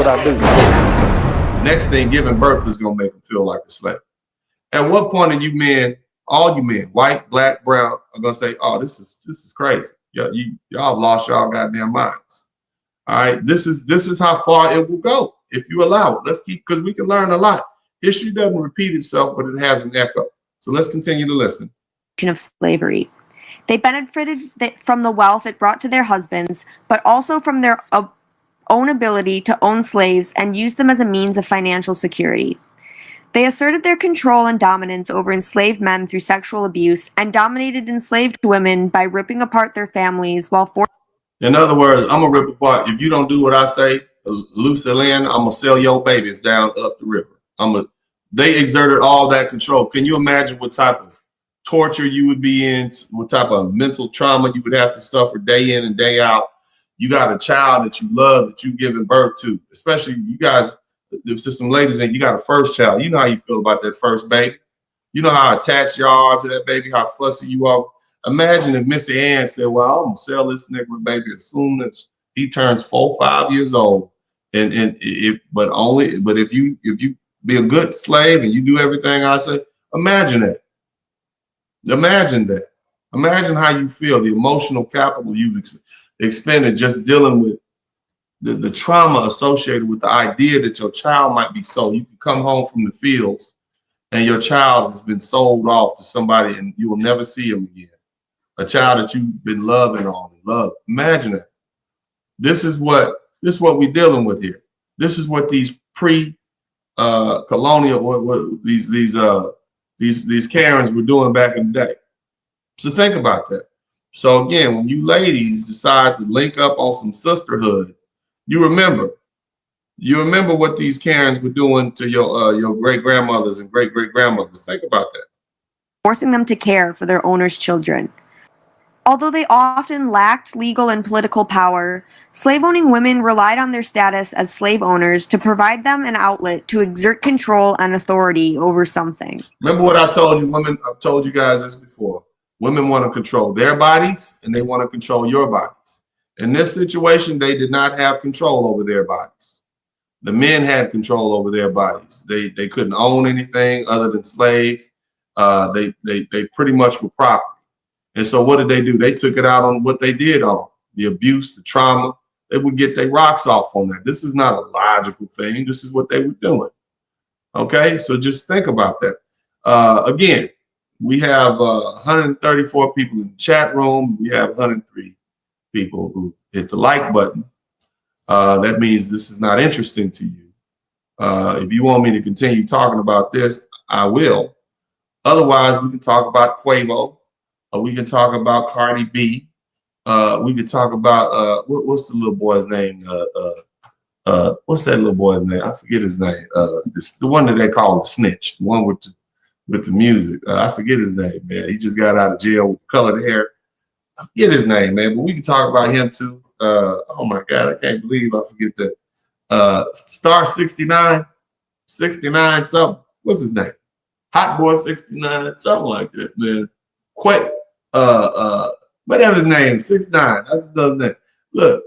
what I do. Next thing, giving birth is going to make them feel like a slave. At what point are you men, all you men, white, black, brown, are going to say, oh, this is crazy. Y'all lost y'all goddamn minds. All right. This is how far it will go if you allow it. Let's keep, because we can learn a lot. History doesn't repeat itself, but it has an echo. So let's continue to listen. Of slavery. They benefited from the wealth it brought to their husbands, but also from their own ability to own slaves and use them as a means of financial security. They asserted their control and dominance over enslaved men through sexual abuse and dominated enslaved women by ripping apart their families while In other words, I'm going to rip apart. If you don't do what I say, loose land, I'm going to sell your babies down up the river. They exerted all that control. Can you imagine what type of torture you would be in, what type of mental trauma you would have to suffer day in and day out? You got a child that you love, that you've given birth to, especially you guys, if there's some ladies and you got a first child, you know how you feel about that first baby. You know how attached you are to that baby, how fussy you are. Imagine if Missy Ann said, well, I'm going to sell this nigga baby as soon as he turns 4 or 5 years old. But if you be a good slave and you do everything I say, imagine that. Imagine that. Imagine how you feel, the emotional capital you've expended just dealing with the trauma associated with the idea that your child might be sold. You can come home from the fields and your child has been sold off to somebody and you will never see him again. A child that you've been loving on and love. Imagine that. This is what we're dealing with here. This is what these colonial these Karens were doing back in the day. So think about that. So again, when you ladies decide to link up on some sisterhood, you remember what these Karens were doing to your great grandmothers and great grandmothers. Think about that. Forcing them to care for their owners' children. Although they often lacked legal and political power, slave-owning women relied on their status as slave owners to provide them an outlet to exert control and authority over something. Remember what I told you, women? I've told you guys this before. Women want to control their bodies and they want to control your bodies. In this situation, they did not have control over their bodies. The men had control over their bodies. They couldn't own anything other than slaves. They pretty much were property. And so what did they do? They took it out on what they did on the abuse, the trauma. They would get their rocks off on that. This is not a logical thing. This is what they were doing. Okay, so just think about that. Again, we have 134 people in the chat room. We have 103 people who hit the like button. That means this is not interesting to you. If you want me to continue talking about this, I will. Otherwise, we can talk about Quavo. We can talk about Cardi B. We can talk about what's the little boy's name? What's that little boy's name? I forget his name. The one that they call the snitch, the one with the music. I forget his name, man. He just got out of jail with colored hair. I forget his name, man. But we can talk about him too. Oh my God, I can't believe I forget that. Star 69 something. What's his name? Hot Boy 69, something like that, man. Whatever his name, 6ix9ine. That's his name. Look,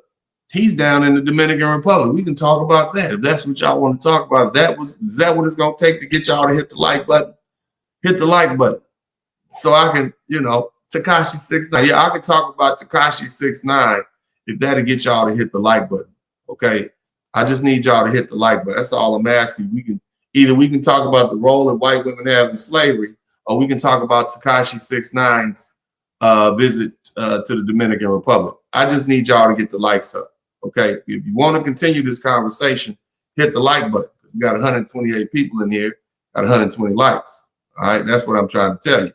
he's down in the Dominican Republic. We can talk about that if that's what y'all want to talk about. Is that what it's gonna take to get y'all to hit the like button? Hit the like button, so I can, Tekashi 6ix9ine. Yeah, I can talk about Tekashi 6ix9ine if that'll get y'all to hit the like button. Okay, I just need y'all to hit the like button. That's all I'm asking. We can talk about the role that white women have in slavery, or we can talk about Tekashi 6ix9ine's visit to the Dominican Republic. I just need y'all to get the likes up. Okay, if you want to continue this conversation, hit the like button. We got 128 people in here, got 120 likes. All right, that's what I'm trying to tell you.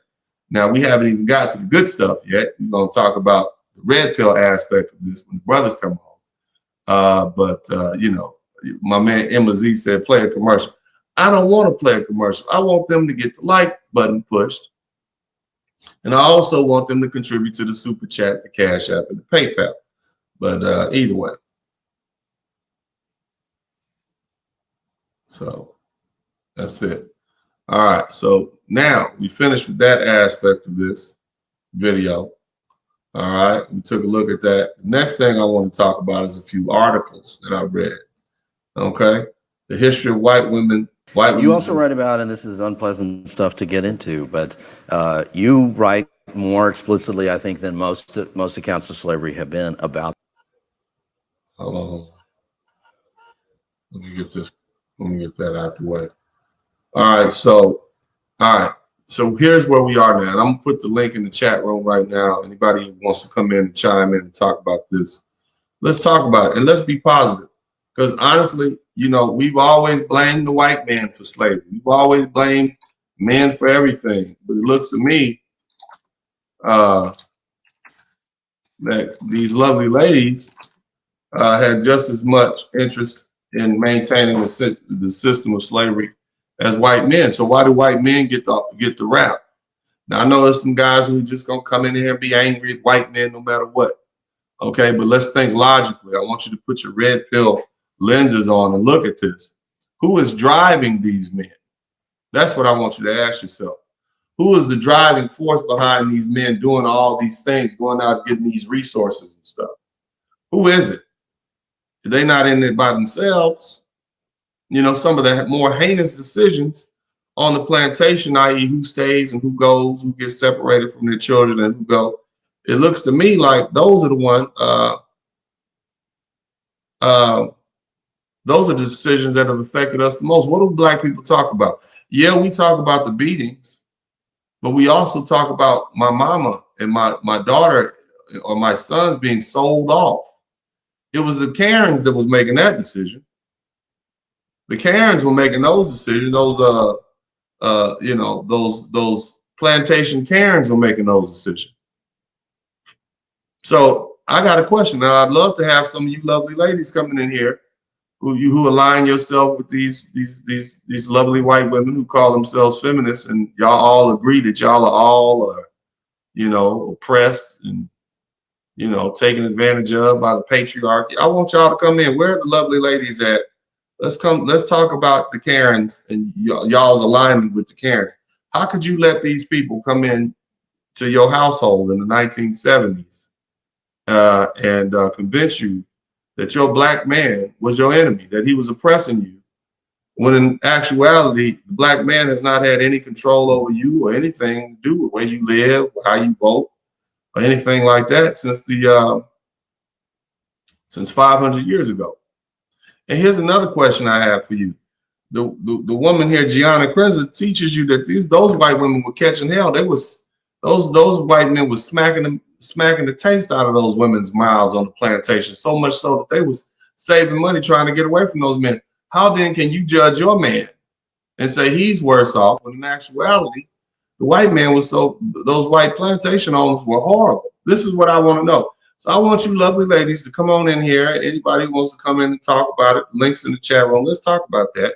Now, we haven't even got to the good stuff yet. We're going to talk about the red pill aspect of this when the brothers come home. My man Emma Z said, play a commercial. I don't want to play a commercial. I want them to get the like button pushed. And I also want them to contribute to the Super Chat, the Cash App, and the PayPal. But either way. So that's it. All right. So now we finished with that aspect of this video. All right. We took a look at that. The next thing I want to talk about is a few articles that I read. Okay, the history of white women. You also write about, and this is unpleasant stuff to get into, but you write more explicitly, I think, than most accounts of slavery have been about. Hold on. Let me get that out the way. All right. So here's where we are now. And I'm gonna put the link in the chat room right now. Anybody who wants to come in and chime in and talk about this, let's talk about it and let's be positive. Because honestly, we've always blamed the white man for slavery. We've always blamed men for everything. But it looks to me that these lovely ladies had just as much interest in maintaining the system of slavery as white men. So why do white men get the rap? Now I know there's some guys who are just gonna come in here and be angry at white men no matter what. Okay, but let's think logically. I want you to put your red pill lenses on and look at this. Who is driving these men? That's what I want you to ask yourself. Who is the driving force behind these men doing all these things, going out getting these resources and stuff? Who is it? They're not in it by themselves. Some of the more heinous decisions on the plantation, i.e. who stays and who goes, who gets separated from their children and who go. It looks to me like those are the ones, those are the decisions that have affected us the most. What do black people talk about? Yeah, we talk about the beatings, but we also talk about my mama and my daughter or my sons being sold off. It was the Karens that was making that decision. The Karens were making those decisions. Those those plantation Karens were making those decisions. So I got a question. Now I'd love to have some of you lovely ladies coming in here who align yourself with these lovely white women who call themselves feminists, and y'all all agree that y'all are all oppressed and taken advantage of by the patriarchy. I want y'all to come in. Where are the lovely ladies at? Let's talk about the Karens and y'all's alignment with the Karens. How could you let these people come in to your household in the 1970s and convince you that your black man was your enemy, that he was oppressing you, when in actuality, the black man has not had any control over you or anything to do with where you live, how you vote, or anything like that since 500 years ago. And here's another question I have for you. The woman here, Gianna Krenza, teaches you that those white women were catching hell. Those white men was smacking the taste out of those women's mouths on the plantation, so much so that they was saving money trying to get away from those men. How then can you judge your man and say he's worse off when in actuality the white man was those white plantation owners were horrible? This is what I want to know. So I want you lovely ladies to come on in here. Anybody who wants to come in and talk about it, links in the chat room. Let's talk about that.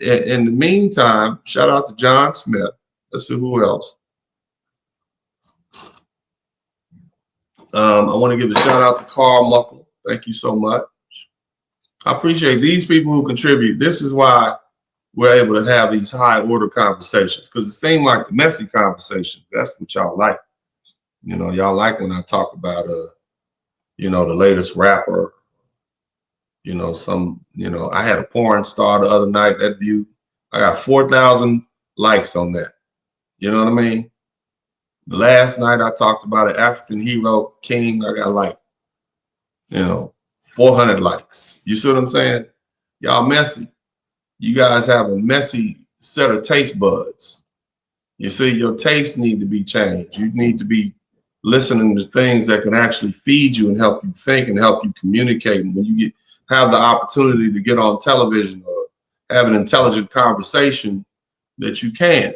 In the meantime, shout out to John Smith. Let's see who else. I want to give a shout out to Carl Muckle. Thank you so much. I appreciate these people who contribute. This is why we're able to have these high order conversations, because it seemed like the messy conversation. That's what y'all like. Y'all like when I talk about the latest rapper. I had a porn star the other night. That view, I got 4,000 likes on that. You know what I mean? The last night I talked about an African hero, King. I got like, 400 likes. You see what I'm saying? Y'all messy. You guys have a messy set of taste buds. You see, your tastes need to be changed. You need to be listening to things that can actually feed you and help you think and help you communicate. And when you have the opportunity to get on television or have an intelligent conversation, that you can,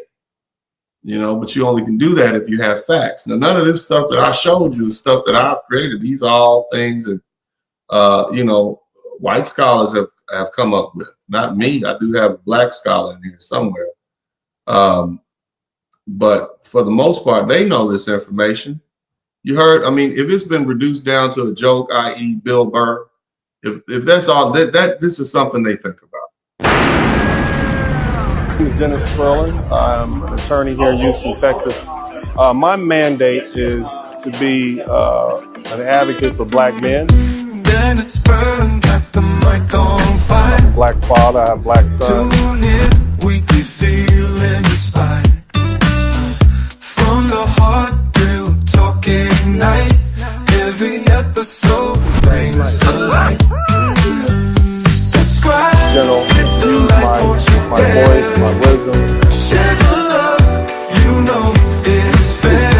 but you only can do that if you have facts. Now, none of this stuff that I showed you is stuff that I've created. These are all things that, white scholars have come up with, not me. I do have a black scholar in here somewhere. But for the most part, they know this information. You heard, if it's been reduced down to a joke, i.e. Bill Burr, if that's all, that this is something they think about. My name is DennisSpurling. I'm an attorney here in Houston, Texas. My mandate is to be an advocate for black men. DennisSpurling got the mic on. black father, I have black sons. Tune in, weekly feeling the spine. From the heart, real talking night. Every episode brings a light. Subscribe, hit the like, won't you My dare. voice, my wisdom. Share the love, you know it's fair.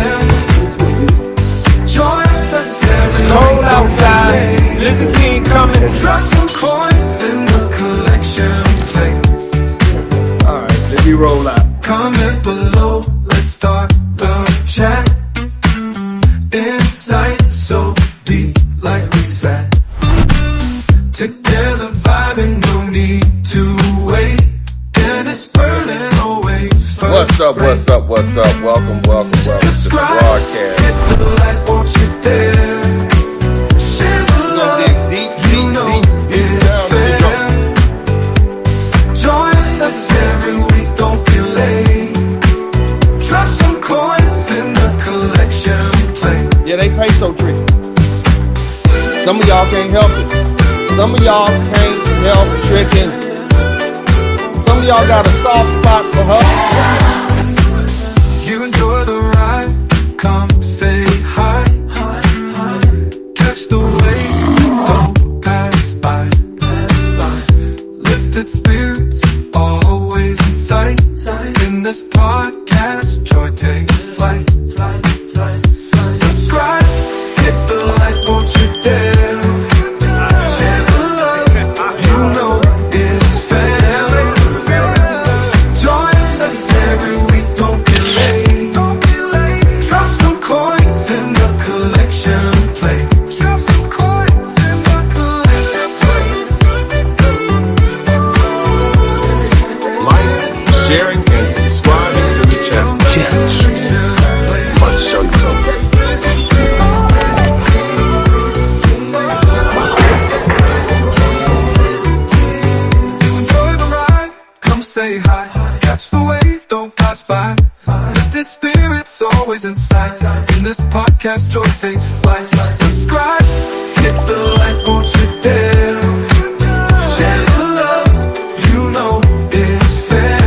Join us every Cold week, don't outside, delay. Lizzie King coming. Drop some coins in the collection plate. Alright, let me roll out. Comment below, let's start the chat. Insight so deep, like we said. Together vibing, no need to wait. DennisSpurling always first. What's up, what's up, what's up? Welcome to the Subscribe, broadcast. hit the like, won't you dare. Share the love, Dig you know it's down in the fair. Join us every week, don't be late. Drop some coins in the collection plate. Yeah, they pay so tricky. Some of y'all can't help it. Some of y'all can't help tricking. Some of y'all got a soft spot for her. You enjoy the ride, come say hi. Catch the wave, don't pass by. Lifted spirits, always in sight. In this podcast, joy takes flight. Subscribe, hit the like, won't you dare. Share the love, you know it's fair. Join us every week, don't be late. Drop some coins in the collection plate. Drop some coins in the collection plate. Like, sharing, and subscribing to the channel. I'm about to show you something. You enjoy the ride, come say hi. Catch the wave, don't pass by. Lifted spirits always in sight. In this podcast, joy takes flight. Subscribe, hit the like, won't you dare. Share the love, you know it's fair.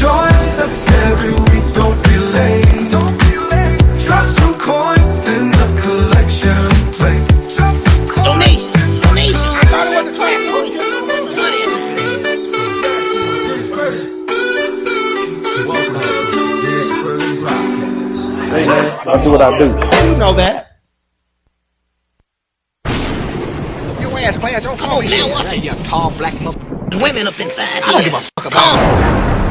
Join us every week, don't be late. Drop some coins in the collection plate. Drop some coins. Donation. I thought it was the track. Hey man, I do what I do. You know that. Your ass, class. Come on, now what? You tall black mother. Women up inside. I don't give a fuck about